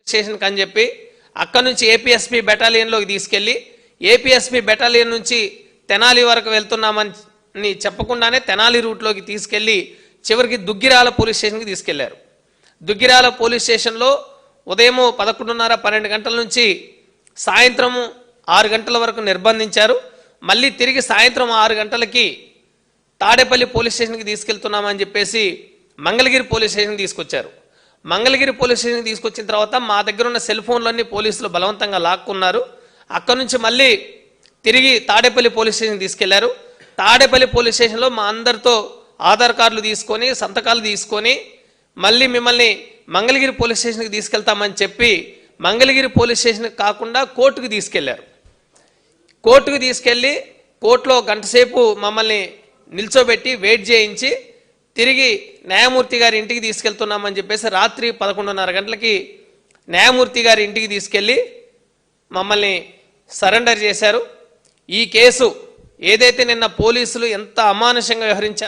స్టేషన్కి అని చెప్పి అక్కడ నుంచి ఏపీఎస్పీ బెటాలియన్లోకి తీసుకెళ్ళి ఏపీఎస్పీ బెటాలియన్ నుంచి తెనాలి వరకు వెళ్తున్నామని చెప్పకుండానే తెనాలి రూట్లోకి తీసుకెళ్ళి చివరికి దుగ్గిరాల పోలీస్ స్టేషన్కి తీసుకెళ్లారు. దుగ్గిరాల పోలీస్ స్టేషన్లో ఉదయం 11:30, 12 గంటల నుంచి సాయంత్రం 6 గంటల వరకు నిర్బంధించారు. మళ్ళీ తిరిగి సాయంత్రం 6 గంటలకి తాడేపల్లి పోలీస్ స్టేషన్కి తీసుకెళ్తున్నామని చెప్పేసి మంగళగిరి పోలీస్ స్టేషన్కి తీసుకొచ్చారు. మంగళగిరి పోలీస్ స్టేషన్కి తీసుకొచ్చిన తర్వాత మా దగ్గర ఉన్న సెల్ ఫోన్లన్నీ పోలీసులు బలవంతంగా లాక్కున్నారు. అక్కడ నుంచి మళ్ళీ తిరిగి తాడేపల్లి పోలీస్ స్టేషన్కి తీసుకెళ్లారు. తాడేపల్లి పోలీస్ స్టేషన్లో మా అందరితో ఆధార్ కార్డులు తీసుకొని సంతకాలు తీసుకొని మళ్ళీ మిమ్మల్ని మంగళగిరి పోలీస్ స్టేషన్కి తీసుకెళ్తామని చెప్పి మంగళగిరి పోలీస్ స్టేషన్కి కాకుండా కోర్టుకు తీసుకెళ్లారు. కోర్టుకు తీసుకెళ్ళి కోర్టులో గంట సేపు మమ్మల్ని నిల్చోబెట్టి వెయిట్ చేయించి తిరిగి న్యాయమూర్తి గారి ఇంటికి తీసుకెళ్తున్నామని చెప్పేసి రాత్రి 11:30 గంటలకి న్యాయమూర్తి గారి ఇంటికి తీసుకెళ్ళి మమ్మల్ని సరెండర్ చేశారు. ఈ కేసు ఏదైతే నిన్న పోలీసులు ఎంత అమానుషంగా వ్యవహరించారు